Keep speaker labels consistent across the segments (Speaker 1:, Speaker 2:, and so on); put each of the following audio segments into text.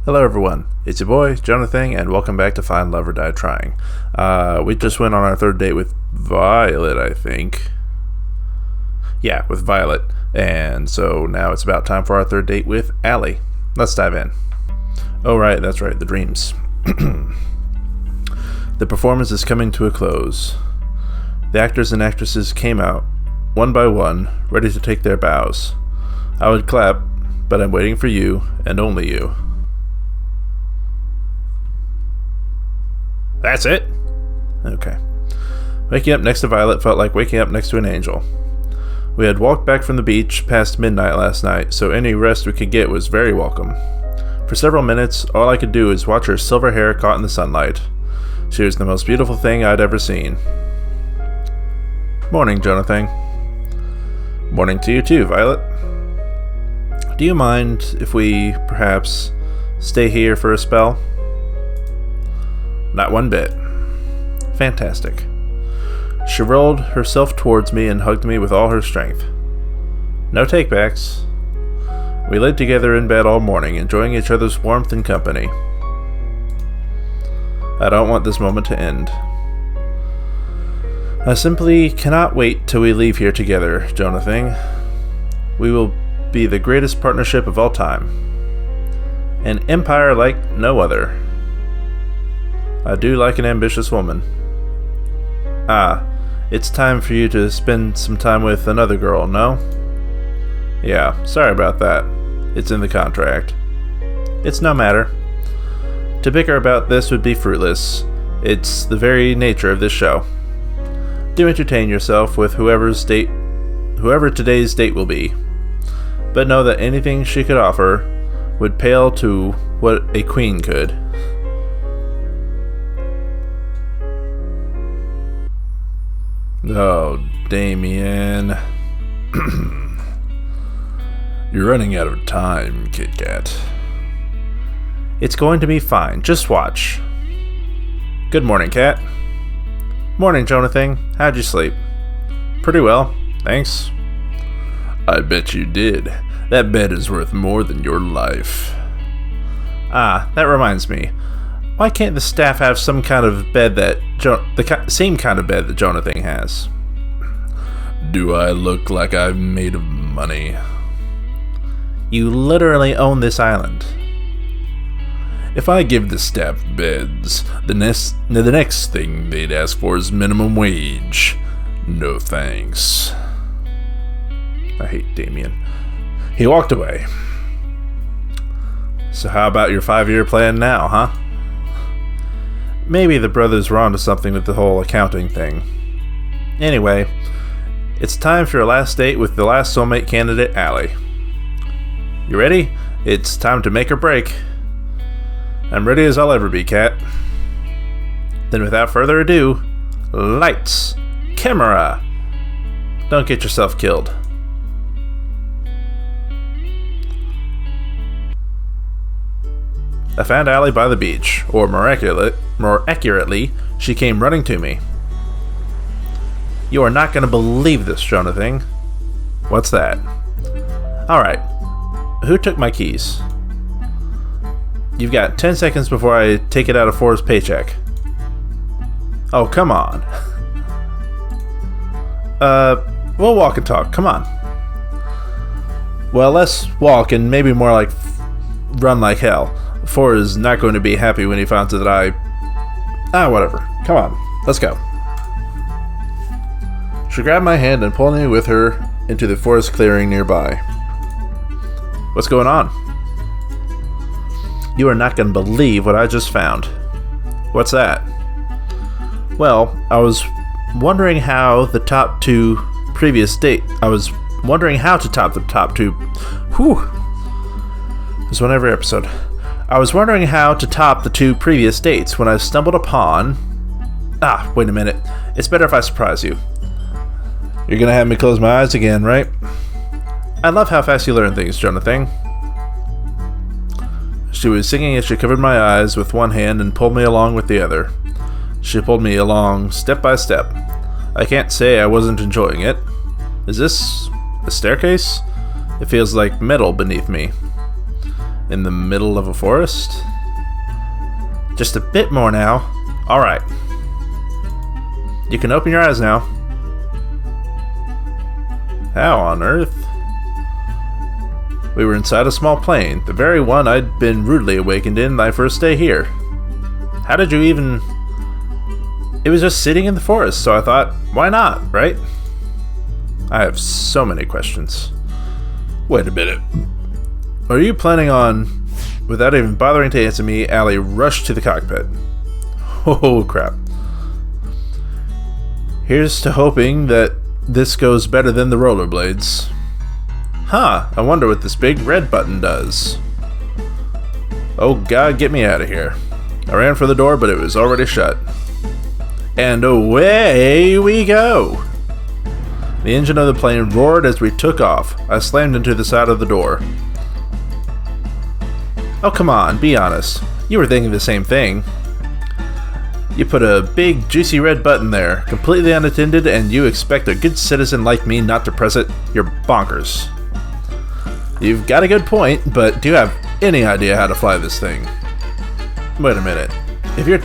Speaker 1: Hello everyone, it's your boy, JonahThing, and welcome back to Find Love or Die Trying. We just went on our third date with Violet, I think. Yeah, with Violet. And so now it's about time for our third date with Allie. Let's dive in. Oh right, that's right, the dreams. The performance is coming to a close. The actors and actresses came out, one by one, ready to take their bows. I would clap, but I'm waiting for you, and only you. That's it? Okay. Waking up next to Violet felt like waking up next to an angel. We had walked back from the beach past midnight last night, so any rest we could get was very welcome. For several minutes, all I could do was watch her silver hair caught in the sunlight. She was the most beautiful thing I'd ever seen. Morning, JonahThing. Morning to you too, Violet. Do you mind if we, perhaps, stay here for a spell? Not one bit. Fantastic. She rolled herself towards me and hugged me with all her strength. No takebacks. We laid together in bed all morning, enjoying each other's warmth and company. I don't want this moment to end. I simply cannot wait till we leave here together, JonahThing. We will be the greatest partnership of all time. An empire like no other. I do like an ambitious woman. Ah, it's time for you to spend some time with another girl, no? Yeah, sorry about that. It's in the contract. It's no matter. To bicker about this would be fruitless. It's the very nature of this show. Do entertain yourself with whoever today's date will be. But know that anything she could offer would pale to what a queen could. Oh, Damien. You're running out of time, Kit Kat. It's going to be fine. Just watch. Good morning, Kat. Morning, JonahThing. How'd you sleep? Pretty well, thanks. I bet you did. That bed is worth more than your life. Ah, that reminds me. Why can't the staff have some kind of bed that same kind of bed that JonahThing has? Do I look like I'm made of money? You literally own this island. If I give the staff beds, the next thing they'd ask for is minimum wage. No thanks. I hate Damien. He walked away. So how about your 5-year plan now, huh? Maybe the brothers were onto something with the whole accounting thing. Anyway, it's time for your last date with the last soulmate candidate, Allie. You ready? It's time to make or break. I'm ready as I'll ever be, Kat. Then without further ado, lights, camera. Don't get yourself killed. I found Allie by the beach, or more accurately, she came running to me. You are not going to believe this, JonahThing. What's that? Alright, who took my keys? You've got 10 seconds before I take it out of Forrest's paycheck. Oh, come on. We'll walk and talk, come on. Well, let's walk and maybe more like run like hell. Forrest is not going to be happy when he finds out that whatever. Come on, let's go. She grabbed my hand and pulled me with her into the forest clearing nearby. What's going on? You are not going to believe what I just found. What's that? Well, I was wondering how to top the top two. Whew. There's one every episode. I was wondering how to top the 2 previous dates when I stumbled upon... wait a minute. It's better if I surprise you. You're gonna have me close my eyes again, right? I love how fast you learn things, JonahThing. She was singing as she covered my eyes with one hand and pulled me along with the other. She pulled me along step by step. I can't say I wasn't enjoying it. Is this a staircase? It feels like metal beneath me. In the middle of a forest? Just a bit more now. Alright. You can open your eyes now. How on earth? We were inside a small plane, the very one I'd been rudely awakened in my first day here. How did you even... It was just sitting in the forest, so I thought, why not, right? I have so many questions. Wait a minute. Are you planning on... Without even bothering to answer me, Allie rushed to the cockpit. Oh crap. Here's to hoping that this goes better than the rollerblades. Huh, I wonder what this big red button does. Oh god, get me out of here. I ran for the door, but it was already shut. And away we go! The engine of the plane roared as we took off. I slammed into the side of the door. Oh come on, be honest. You were thinking the same thing. You put a big, juicy red button there, completely unattended, and you expect a good citizen like me not to press it? You're bonkers. You've got a good point, but do you have any idea how to fly this thing? Wait a minute. If you're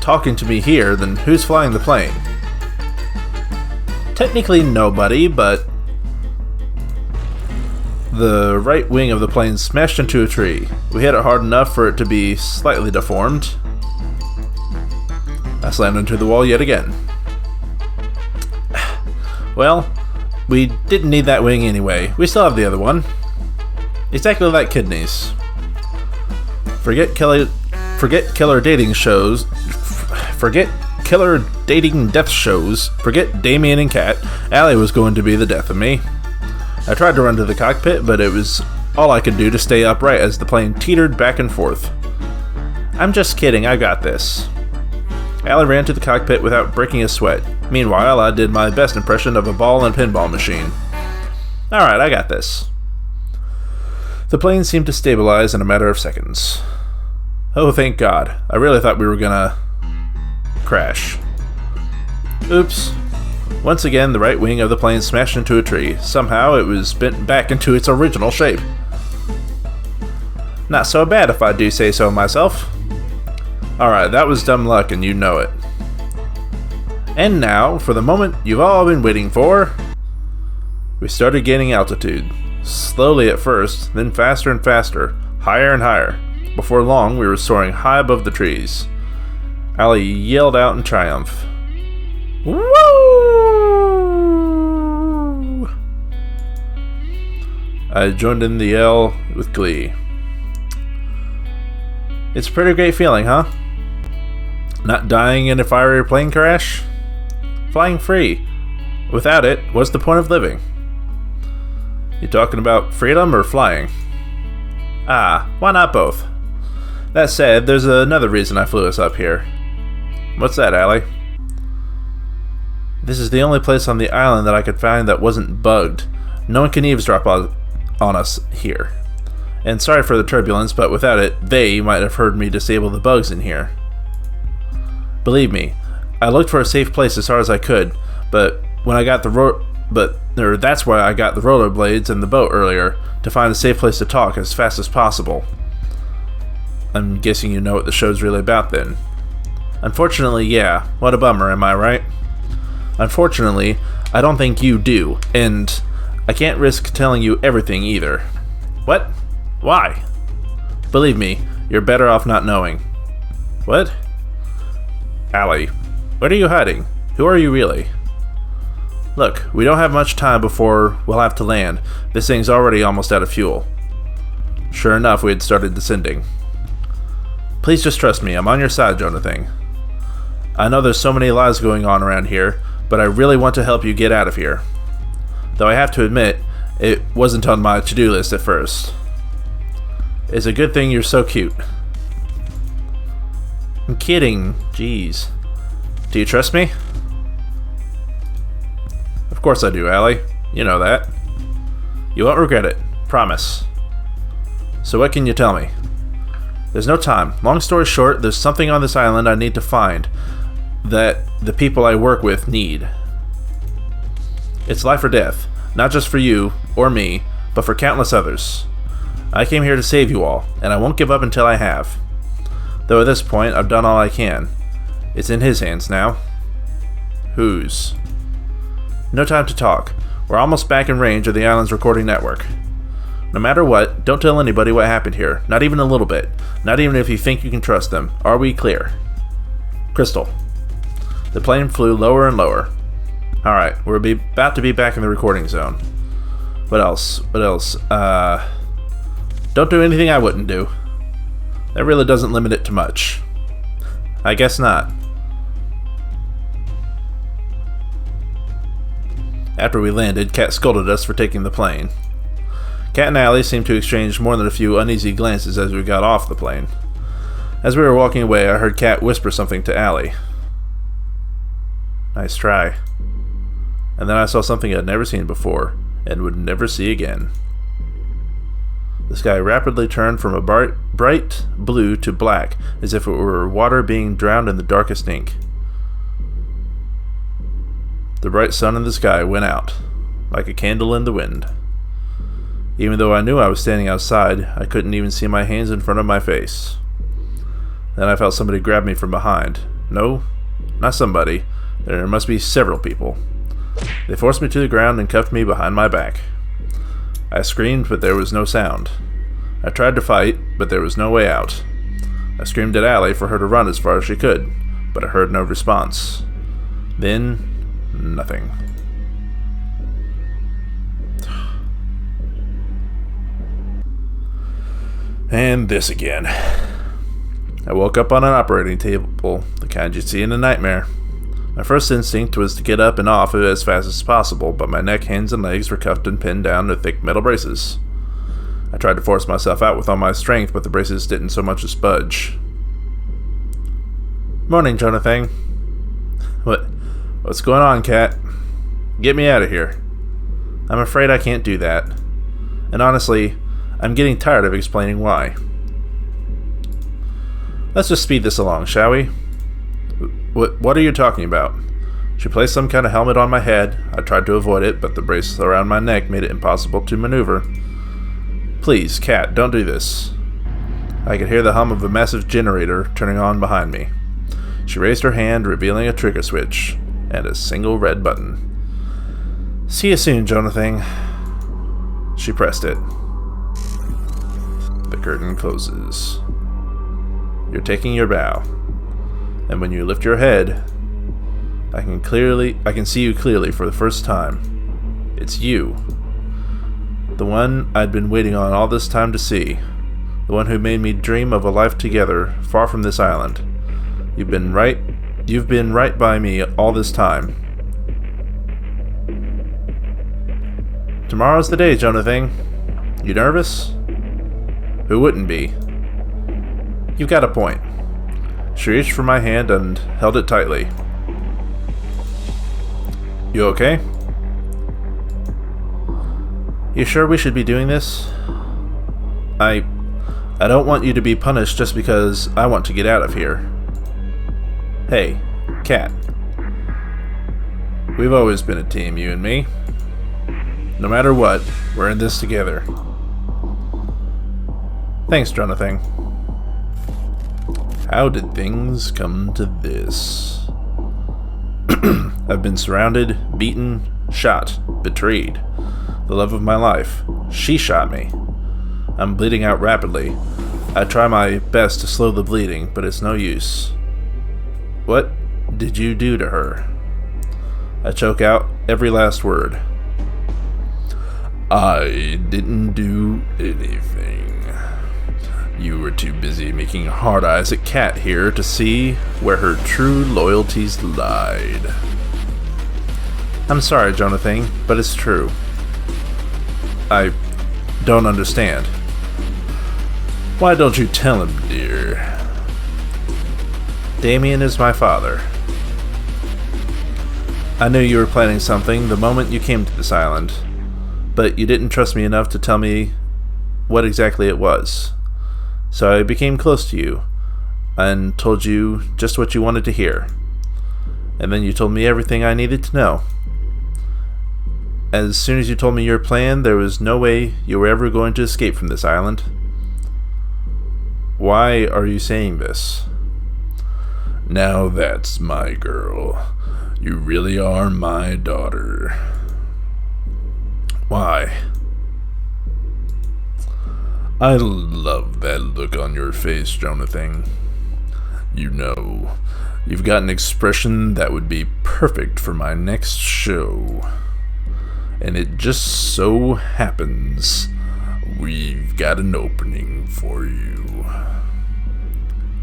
Speaker 1: talking to me here, then who's flying the plane? Technically nobody, but the right wing of the plane smashed into a tree. We hit it hard enough for it to be slightly deformed. I slammed into the wall yet again. Well, we didn't need that wing anyway. We still have the other one. Exactly like kidneys. Forget killer dating shows. Forget killer dating death shows. Forget Damien and Kat. Allie was going to be the death of me. I tried to run to the cockpit, but it was all I could do to stay upright as the plane teetered back and forth. I'm just kidding, I got this. Allie ran to the cockpit without breaking a sweat. Meanwhile, I did my best impression of a ball and pinball machine. Alright, I got this. The plane seemed to stabilize in a matter of seconds. Oh, thank God. I really thought we were gonna... crash. Oops. Once again, the right wing of the plane smashed into a tree. Somehow, it was bent back into its original shape. Not so bad if I do say so myself. Alright, that was dumb luck and you know it. And now, for the moment you've all been waiting for. We started gaining altitude. Slowly at first, then faster and faster, higher and higher. Before long, we were soaring high above the trees. Allie yelled out in triumph. Woo! I joined in the yell with glee. It's a pretty great feeling, huh? Not dying in a fiery plane crash? Flying free. Without it, what's the point of living? You talking about freedom or flying? Ah, why not both? That said, there's another reason I flew us up here. What's that, Allie? This is the only place on the island that I could find that wasn't bugged. No one can eavesdrop on us here. And sorry for the turbulence, but without it, they might have heard me disable the bugs in here. Believe me, I looked for a safe place as hard as I could, but when I got that's why I got the rollerblades and the boat earlier, to find a safe place to talk as fast as possible. I'm guessing you know what the show's really about then. Unfortunately, yeah. What a bummer, am I right? Unfortunately, I don't think you do, and I can't risk telling you everything either. What? Why? Believe me, you're better off not knowing. What? Allie, what are you hiding? Who are you really? Look, we don't have much time before we'll have to land. This thing's already almost out of fuel. Sure enough, we had started descending. Please just trust me, I'm on your side, JonahThing. I know there's so many lies going on around here, but I really want to help you get out of here. Though I have to admit, it wasn't on my to-do list at first. It's a good thing you're so cute. I'm kidding, jeez. Do you trust me? Of course I do, Allie. You know that. You won't regret it. Promise. So what can you tell me? There's no time. Long story short, there's something on this island I need to find that the people I work with need. It's life or death. Not just for you or me, but for countless others. I came here to save you all, and I won't give up until I have. Though at this point, I've done all I can. It's in his hands now. Whose? No time to talk. We're almost back in range of the island's recording network. No matter what, don't tell anybody what happened here. Not even a little bit. Not even if you think you can trust them. Are we clear? Crystal. The plane flew lower and lower. Alright, we're about to be back in the recording zone. What else? Don't do anything I wouldn't do. That really doesn't limit it to much. I guess not. After we landed, Kat scolded us for taking the plane. Kat and Allie seemed to exchange more than a few uneasy glances as we got off the plane. As we were walking away, I heard Kat whisper something to Allie. Nice try. And then I saw something I'd never seen before, and would never see again. The sky rapidly turned from a bright blue to black, as if it were water being drowned in the darkest ink. The bright sun in the sky went out, like a candle in the wind. Even though I knew I was standing outside, I couldn't even see my hands in front of my face. Then I felt somebody grab me from behind. No, not somebody. There must be several people. They forced me to the ground and cuffed me behind my back. I screamed, but there was no sound. I tried to fight, but there was no way out. I screamed at Allie for her to run as far as she could, but I heard no response. Then, nothing. And this again. I woke up on an operating table, the kind you'd see in a nightmare. My first instinct was to get up and off it as fast as possible, but my neck, hands, and legs were cuffed and pinned down to thick metal braces. I tried to force myself out with all my strength, but the braces didn't so much as budge. Morning, JonahThing. What's going on, Kat? Get me out of here. I'm afraid I can't do that. And honestly, I'm getting tired of explaining why. Let's just speed this along, shall we? What are you talking about? She placed some kind of helmet on my head. I tried to avoid it, but the brace around my neck made it impossible to maneuver. Please, Kat, don't do this. I could hear the hum of a massive generator turning on behind me. She raised her hand, revealing a trigger switch and a single red button. See you soon, JonahThing. She pressed it. The curtain closes. You're taking your bow. And when you lift your head, I can see you clearly for the first time. It's you. The one I'd been waiting on all this time to see. The one who made me dream of a life together, far from this island. You've been right by me all this time. Tomorrow's the day, JonahThing. You nervous? Who wouldn't be? You've got a point. She reached for my hand and held it tightly. You okay? You sure we should be doing this? I don't want you to be punished just because I want to get out of here. Hey, Kat. We've always been a team, you and me. No matter what, we're in this together. Thanks, JonahThing. How did things come to this? I've been surrounded, beaten, shot, betrayed. The love of my life. She shot me. I'm bleeding out rapidly. I try my best to slow the bleeding, but it's no use. What did you do to her? I choke out every last word. I didn't do anything. You were too busy making hard eyes at Kat here to see where her true loyalties lied. I'm sorry, JonahThing, but it's true. I don't understand. Why don't you tell him, dear? Damien is my father. I knew you were planning something the moment you came to this island, but you didn't trust me enough to tell me what exactly it was. So I became close to you and told you just what you wanted to hear. And then you told me everything I needed to know. As soon as you told me your plan, there was no way you were ever going to escape from this island. Why are you saying this?
Speaker 2: Now that's my girl. You really are my daughter.
Speaker 1: Why?
Speaker 2: I love that look on your face, JonahThing. You know, you've got an expression that would be perfect for my next show. And it just so happens we've got an opening for you.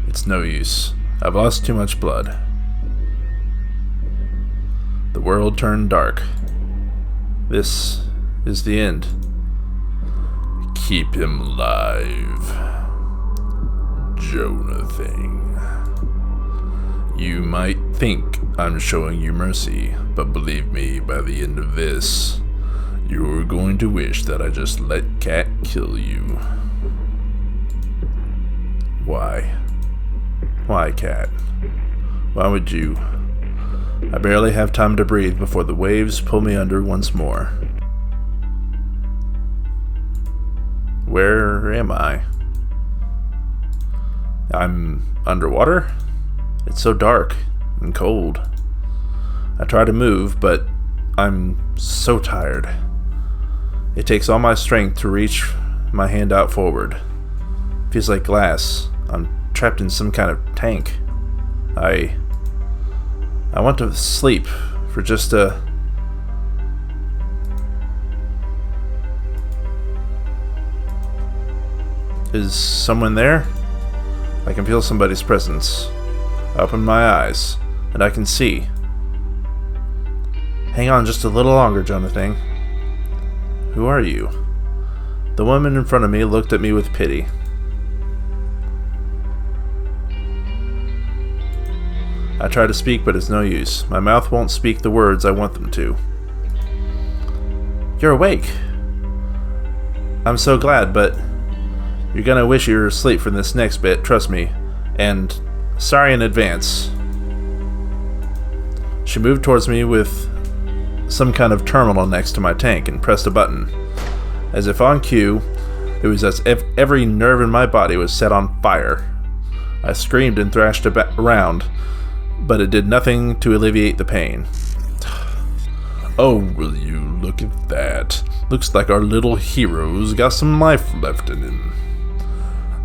Speaker 1: It's no use. I've lost too much blood. The world turned dark. This is the end.
Speaker 2: Keep him alive, JonahThing. You might think I'm showing you mercy, but believe me, by the end of this, you're going to wish that I just let Cat kill you.
Speaker 1: Why? Why, Cat? Why would you? I barely have time to breathe before the waves pull me under once more. Where am I? I'm underwater? It's so dark and cold. I try to move, but I'm so tired. It takes all my strength to reach my hand out forward. Feels like glass. I'm trapped in some kind of tank. I want to sleep for just a... Is someone there? I can feel somebody's presence. I open my eyes, and I can see. Hang on just a little longer, JonahThing. Who are you? The woman in front of me looked at me with pity. I try to speak, but it's no use. My mouth won't speak the words I want them to. You're awake. I'm so glad, but you're gonna wish you were asleep for this next bit, trust me. And sorry in advance. She moved towards me with some kind of terminal next to my tank and pressed a button. As if on cue, it was as if every nerve in my body was set on fire. I screamed and thrashed around, but it did nothing to alleviate the pain.
Speaker 2: Oh, will you look at that? Looks like our little hero's got some life left in him.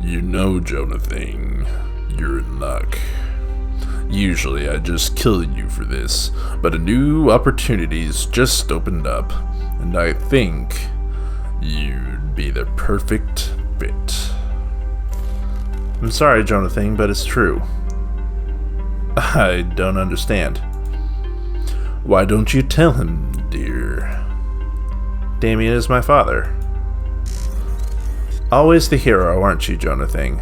Speaker 2: You know, JonahThing, you're in luck. Usually I just kill you for this, but a new opportunity's just opened up, and I think you'd be the perfect fit.
Speaker 1: I'm sorry, JonahThing, but it's true. I don't understand.
Speaker 2: Why don't you tell him, dear?
Speaker 1: Damien is my father. Always the hero, aren't you, JonahThing?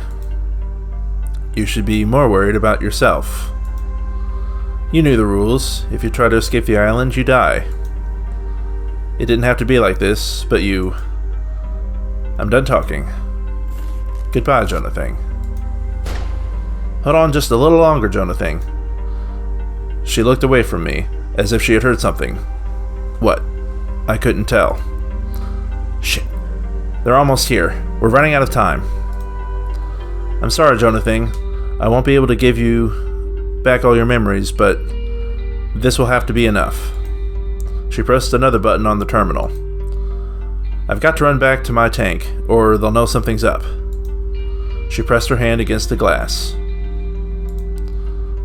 Speaker 1: You should be more worried about yourself. You knew the rules. If you try to escape the island, you die. It didn't have to be like this, but you... I'm done talking. Goodbye, JonahThing. Hold on just a little longer, JonahThing. She looked away from me, as if she had heard something. What? I couldn't tell. Shit. They're almost here. We're running out of time. I'm sorry, JonahThing. I won't be able to give you back all your memories, but this will have to be enough. She pressed another button on the terminal. I've got to run back to my tank, or they'll know something's up. She pressed her hand against the glass.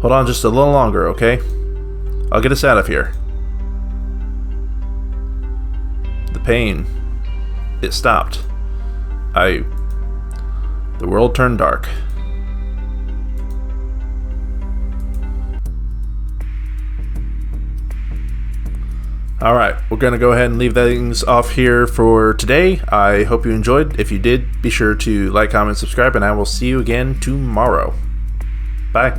Speaker 1: Hold on just a little longer, okay? I'll get us out of here. The pain, it stopped. The world turned dark. Alright, we're going to go ahead and leave things off here for today. I hope you enjoyed. If you did, be sure to like, comment, subscribe, and I will see you again tomorrow. Bye.